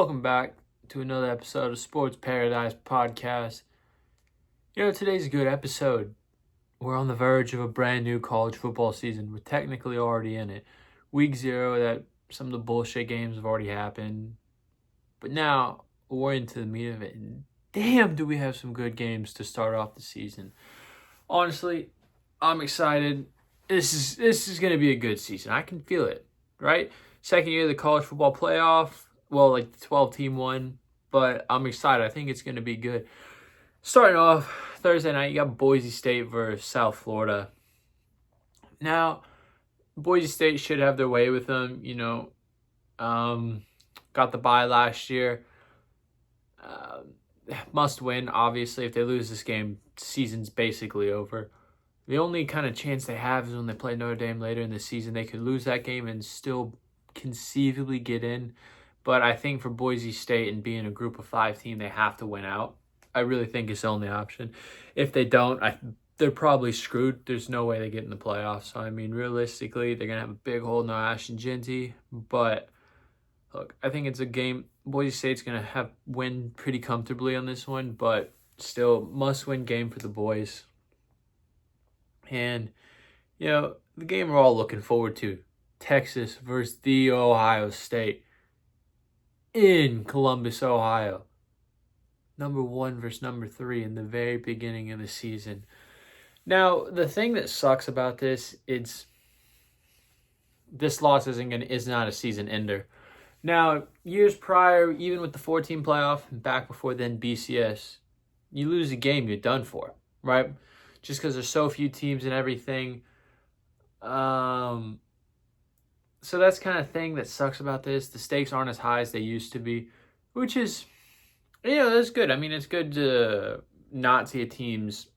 Welcome back to another episode of Sports Paradise Podcast. Today's a good episode. We're on the verge of a brand new college football season. We're technically already in it. Week 0, that some of the bullshit games have already happened. But now we're into the meat of it. And damn, do we have some good games to start off the season. Honestly, I'm excited. This is going to be a good season. I can feel it, right? Second year of the college football playoff. Well, like the 12-team one. But I'm excited. I think it's going to be good. Starting off Thursday night, you got Boise State versus South Florida. Now, Boise State should have their way with them. Got the bye last year. Must win, obviously. If they lose this game, season's basically over. The only kind of chance they have is when they play Notre Dame later in the season. They could lose that game and still conceivably get in. But I think for Boise State and being a group of 5 team, they have to win out. I really think it's the only option. If they don't, they're probably screwed. There's no way they get in the playoffs. So, realistically, they're going to have a big hole in their Ashton Jeanty. But, look, I think it's a game. Boise State's going to win pretty comfortably on this one. But still, must-win game for the boys. And, the game we're all looking forward to. Texas versus the Ohio State in Columbus, Ohio. Number 1 versus number 3 in the very beginning of the season. Now, the thing that sucks about this, this loss is not a season ender. Now, years prior, even with the 14 playoff and back before then BCS, you lose a game, you're done for, right? Just because there's so few teams and everything. So that's kind of thing that sucks about this. The stakes aren't as high as they used to be, which is, that's good. It's good to not see a team's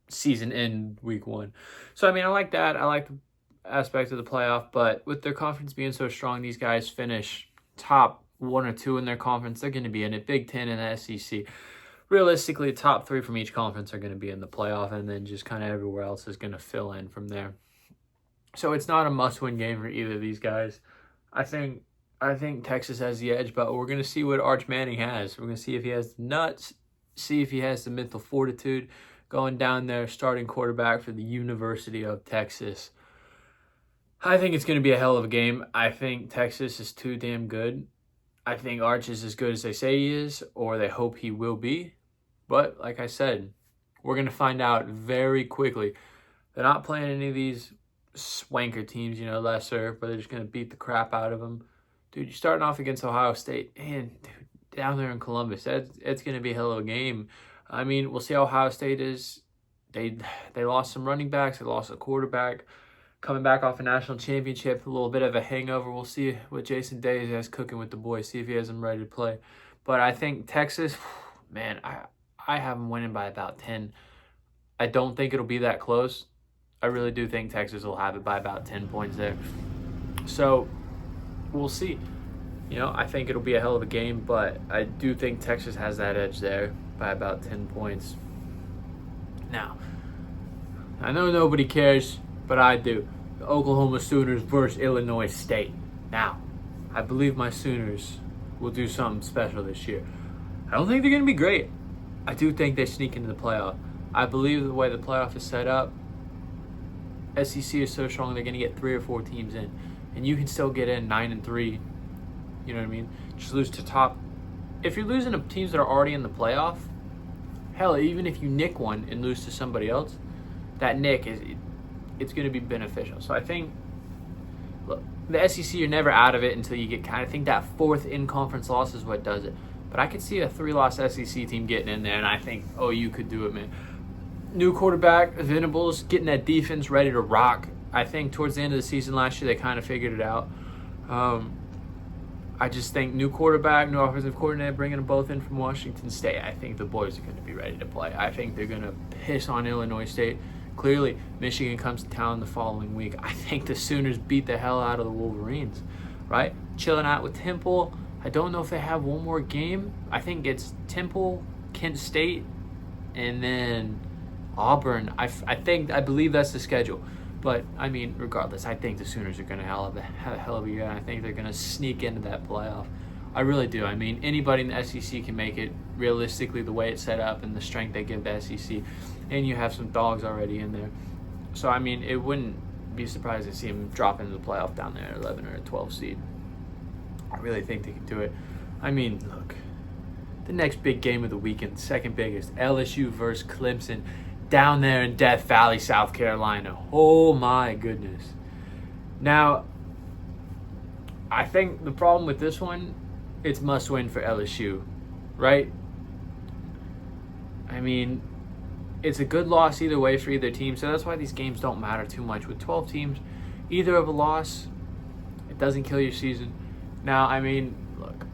season end week 1. So, I like that. I like the aspect of the playoff, but with their conference being so strong, these guys finish top 1 or 2 in their conference. They're going to be in it. Big Ten and the SEC. Realistically, the top 3 from each conference are going to be in the playoff, and then just kind of everywhere else is going to fill in from there. So it's not a must-win game for either of these guys. I think Texas has the edge, but we're going to see what Arch Manning has. We're going to see if he has the nuts, see if he has the mental fortitude going down there, starting quarterback for the University of Texas. I think it's going to be a hell of a game. I think Texas is too damn good. I think Arch is as good as they say he is, or they hope he will be. But like I said, we're going to find out very quickly. They're not playing any of these swanker teams, lesser, but they're just going to beat the crap out of them. Dude, you're starting off against Ohio State, and down there in Columbus, it's going to be a hell of a game. We'll see how Ohio State is. They lost some running backs. They lost a quarterback. Coming back off a national championship, a little bit of a hangover. We'll see what Jason Day has cooking with the boys, see if he has them ready to play. But I think Texas, man, I have them winning by about 10. I don't think it'll be that close. I really do think Texas will have it by about 10 points there. So, we'll see. I think it'll be a hell of a game, but I do think Texas has that edge there by about 10 points. Now, I know nobody cares, but I do. The Oklahoma Sooners versus Illinois State. Now, I believe my Sooners will do something special this year. I don't think they're going to be great. I do think they sneak into the playoff. I believe the way the playoff is set up, SEC is so strong they're going to get 3 or 4 teams in. And you can still get in 9-3. You know what I mean? Just lose to top. If you're losing to teams that are already in the playoff, hell, even if you nick one and lose to somebody else, that nick it's going to be beneficial. So I think, look, the SEC, you're never out of it until you get I think that 4th in-conference loss is what does it. But I could see a 3-loss SEC team getting in there, and I think, you could do it, man. New quarterback, Venables, getting that defense ready to rock. I think towards the end of the season last year, they kind of figured it out. I just think new quarterback, new offensive coordinator, bringing them both in from Washington State. I think the boys are going to be ready to play. I think they're going to piss on Illinois State. Clearly, Michigan comes to town the following week. I think the Sooners beat the hell out of the Wolverines, right? Chilling out with Temple. I don't know if they have one more game. I think it's Temple, Kent State, and then Auburn. I believe that's the schedule. But, regardless, I think the Sooners are going to have a hell of a year, and I think they're going to sneak into that playoff. I really do. I mean, anybody in the SEC can make it realistically the way it's set up and the strength they give the SEC. And you have some dogs already in there. So, I mean, it wouldn't be surprised to see them drop into the playoff down there at 11 or a 12 seed. I really think they can do it. I mean, look, the next big game of the weekend, second biggest, LSU versus Clemson down there in Death Valley, South Carolina. Oh, my goodness. Now, I think the problem with this one, it's must win for LSU, right? I mean, it's a good loss either way for either team, so that's why these games don't matter too much. With 12 teams, either of a loss, it doesn't kill your season. Now, I mean, look,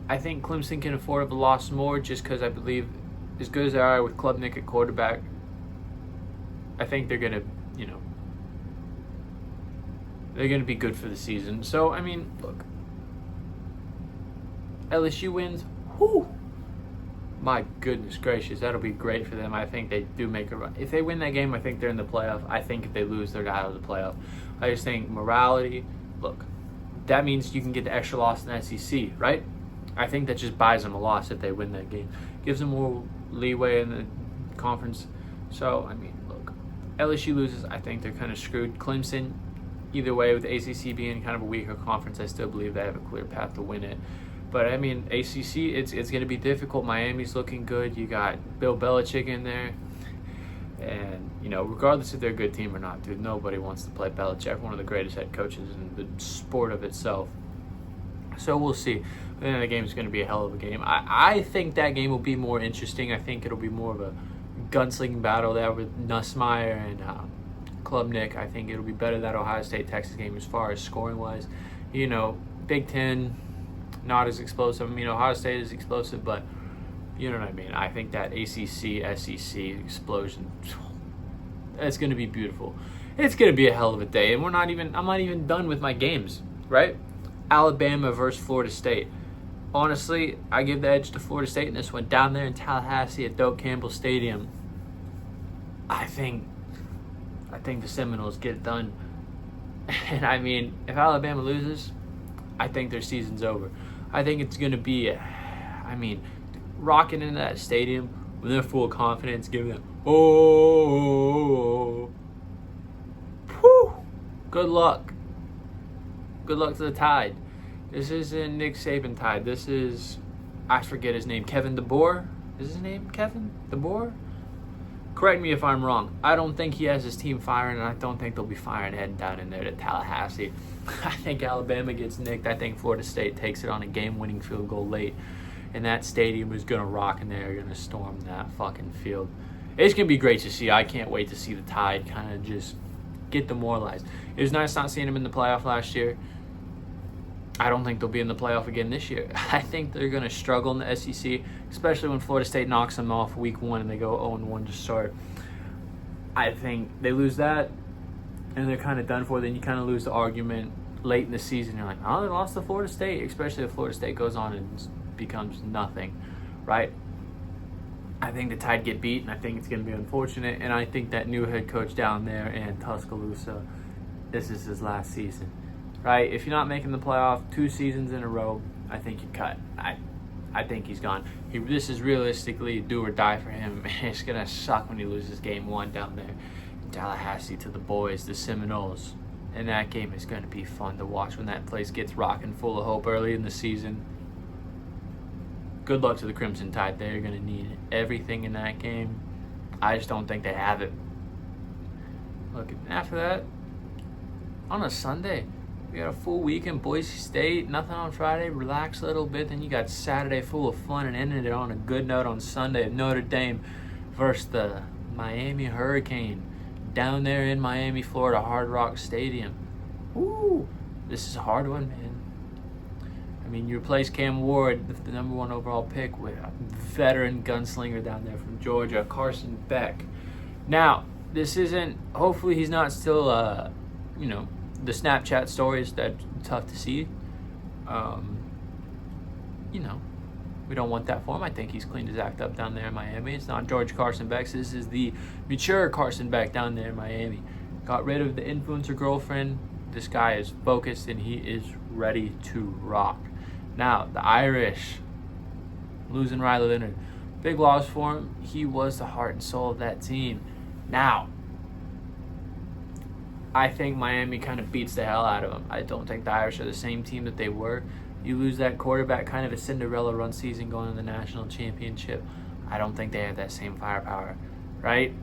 I think Clemson can afford a loss more just because I believe as good as they are with Klubnik at quarterback, I think they're going to, they're going to be good for the season. So, I mean, look, LSU wins, whoo, my goodness gracious, that'll be great for them. I think they do make a run. If they win that game, I think they're in the playoff. I think if they lose, they're out of the playoff. I just think morality, look, that means you can get the extra loss in the SEC, right? I think that just buys them a loss if they win that game. Gives them more leeway in the conference. So, I mean, look, LSU loses, I think they're kind of screwed. Clemson, either way, with the ACC being kind of a weaker conference, I still believe they have a clear path to win it. But, I mean, ACC, it's going to be difficult. Miami's looking good. You got Bill Belichick in there. And, regardless if they're a good team or not, dude, nobody wants to play Belichick, one of the greatest head coaches in the sport of itself. So we'll see. Then the game is going to be a hell of a game. I think that game will be more interesting. I think it'll be more of a gunslinging battle there with Nussmeier and Klubnik. I think it'll be better than that Ohio State-Texas game as far as scoring-wise. Big Ten, not as explosive. I mean, Ohio State is explosive, but you know what I mean. I think that ACC, SEC explosion, it's going to be beautiful. It's going to be a hell of a day, and I'm not even done with my games, right? Alabama versus Florida State. Honestly, I give the edge to Florida State in this one. Down there in Tallahassee at Doak Campbell Stadium, I think the Seminoles get it done. And I mean, if Alabama loses, I think their season's over. I think it's going to be, rocking into that stadium when they're full of confidence, giving them, whew, good luck. Good luck to the Tide. This isn't Nick Saban Tide. This is, I forget his name, Kevin DeBoer? Is his name Kevin DeBoer? Correct me if I'm wrong. I don't think he has his team firing, and I don't think they'll be firing heading down in there to Tallahassee. I think Alabama gets nicked. I think Florida State takes it on a game-winning field goal late, and that stadium is going to rock, and they're going to storm that fucking field. It's going to be great to see. I can't wait to see the Tide kind of just get demoralized. It was nice not seeing them in the playoff last year. I don't think they'll be in the playoff again this year. I think they're going to struggle in the SEC, especially when Florida State knocks them off week 1 and they go 0-1 to start. I think they lose that, and they're kind of done for. Then you kind of lose the argument late in the season. You're like, oh, they lost to Florida State, especially if Florida State goes on and becomes nothing, right? I think the Tide get beat, and I think it's going to be unfortunate. And I think that new head coach down there in Tuscaloosa, this is his last season. Right, if you're not making the playoff 2 seasons in a row, I think you cut. I think he's gone. This is realistically do or die for him. It's gonna suck when he loses game 1 down there in Tallahassee to the boys, the Seminoles. And that game is gonna be fun to watch when that place gets rocking, full of hope early in the season. Good luck to the Crimson Tide. They're gonna need everything in that game. I just don't think they have it. Look, after that, on a Sunday, you got a full weekend, Boise State, nothing on Friday, relax a little bit. Then you got Saturday full of fun and ended it on a good note on Sunday. Notre Dame versus the Miami Hurricane down there in Miami, Florida, Hard Rock Stadium. Woo! This is a hard one, man. I mean, you replace Cam Ward, the number 1 overall pick, with a veteran gunslinger down there from Georgia, Carson Beck. Now, this isn't, hopefully he's not still, the Snapchat stories that's tough to see. We don't want that for him. I think he's cleaned his act up down there in Miami. It's not George Carson Beck. This is the mature Carson Beck down there in Miami. Got rid of the influencer girlfriend. This guy is focused and he is ready to rock. Now, the Irish, losing Riley Leonard. Big loss for him. He was the heart and soul of that team. Now, I think Miami kind of beats the hell out of them. I don't think the Irish are the same team that they were. You lose that quarterback, kind of a Cinderella run season going to the national championship. I don't think they have that same firepower, right?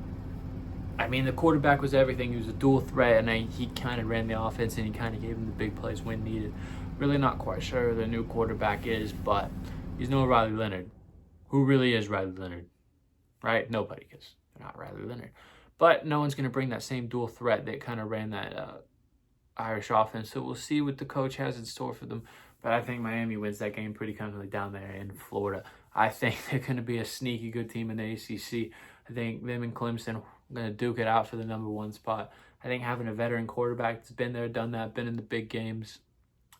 I mean, the quarterback was everything. He was a dual threat, and he kind of ran the offense, and he kind of gave them the big plays when needed. Really not quite sure who the new quarterback is, but he's no Riley Leonard. Who really is Riley Leonard, right? Nobody, because they're not Riley Leonard. But no one's going to bring that same dual threat that kind of ran that Irish offense. So we'll see what the coach has in store for them. But I think Miami wins that game pretty comfortably down there in Florida. I think they're going to be a sneaky good team in the ACC. I think them and Clemson are going to duke it out for the #1 spot. I think having a veteran quarterback that's been there, done that, been in the big games,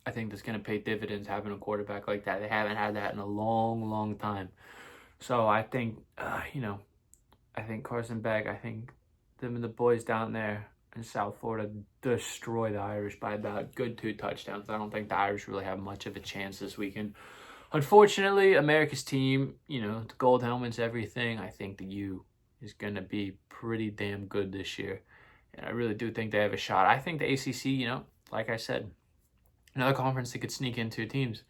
I think that's going to pay dividends having a quarterback like that. They haven't had that in a long, long time. So I think, I think Carson Beck, I think them and the boys down there in South Florida destroy the Irish by about a good 2 touchdowns. I don't think the Irish really have much of a chance this weekend. Unfortunately, America's team, the gold helmets, everything, I think the U is going to be pretty damn good this year. And I really do think they have a shot. I think the ACC, like I said, another conference that could sneak in 2 teams.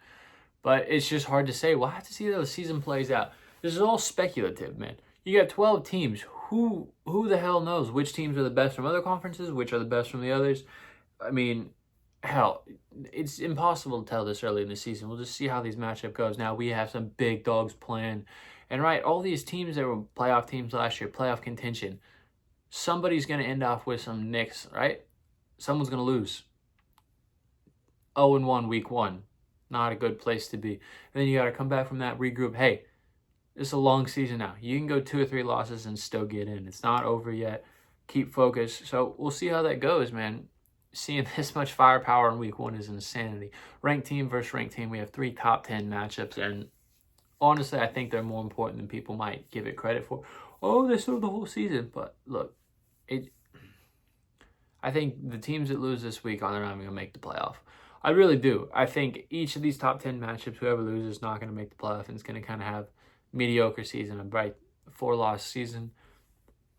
But it's just hard to say. We'll have to see how the season plays out. This is all speculative, man. You got 12 teams. Who the hell knows which teams are the best from other conferences, which are the best from the others? I mean, hell, it's impossible to tell this early in the season. We'll just see how these matchup goes. Now, we have some big dogs playing. And, right, all these teams that were playoff teams last year, playoff contention, somebody's going to end off with some nicks, right? Someone's going to lose. 0-1 week 1. Not a good place to be. And then you got to come back from that, regroup. Hey, it's a long season now. You can go 2 or 3 losses and still get in. It's not over yet. Keep focused. So we'll see how that goes, man. Seeing this much firepower in week 1 is insanity. Ranked team versus ranked team. We have 3 top 10 matchups. And honestly, I think they're more important than people might give it credit for. Oh, they served the whole season. But look, I think the teams that lose this week are not even going to make the playoff. I really do. I think each of these top 10 matchups, whoever loses is not going to make the playoff, and it's going to kind of have mediocre season, a bright 4-loss season.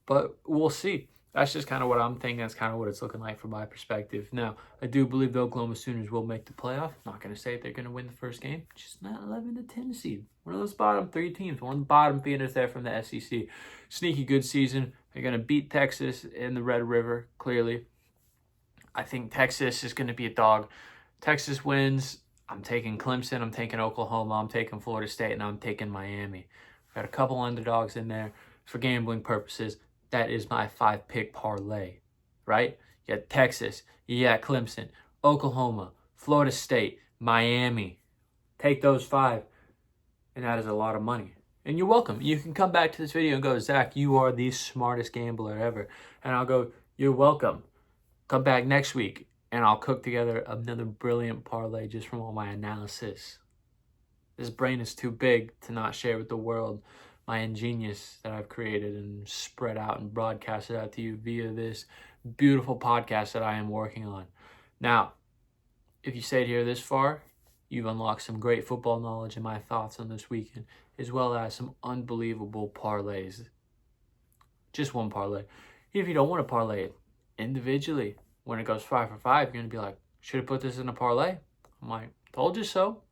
But we'll see. That's just kind of what I'm thinking. That's kind of what it's looking like from my perspective. Now, I do believe the Oklahoma Sooners will make the playoff. Not going to say they're going to win the first game. Just not 11 to 10 seed. One of those bottom 3 teams. One of the bottom feeders there from the SEC. Sneaky good season. They're going to beat Texas in the Red River, clearly. I think Texas is going to be a dog. Texas wins. I'm taking Clemson. I'm taking Oklahoma. I'm taking Florida State. And I'm taking Miami. Got a couple underdogs in there for gambling purposes. That is my 5-pick parlay, right? You got Texas. You got Clemson. Oklahoma. Florida State. Miami. Take those 5. And that is a lot of money. And you're welcome. You can come back to this video and go, Zach, you are the smartest gambler ever. And I'll go, you're welcome. Come back next week. And I'll cook together another brilliant parlay just from all my analysis. This brain is too big to not share with the world my ingenious that I've created and spread out and broadcasted out to you via this beautiful podcast that I am working on. Now, if you stayed here this far, you've unlocked some great football knowledge and my thoughts on this weekend, as well as some unbelievable parlays. Just one parlay. If you don't want to parlay it individually, when it goes 5 for 5, you're going to be like, should have put this in a parlay. I'm like, told you so.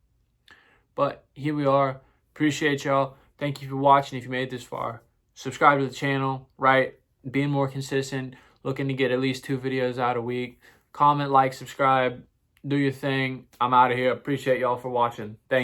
But here we are. Appreciate y'all. Thank you for watching. If you made it this far, subscribe to the channel, right? Being more consistent, looking to get at least 2 videos out a week. Comment, like, subscribe, do your thing. I'm out of here. Appreciate y'all for watching. Thank you.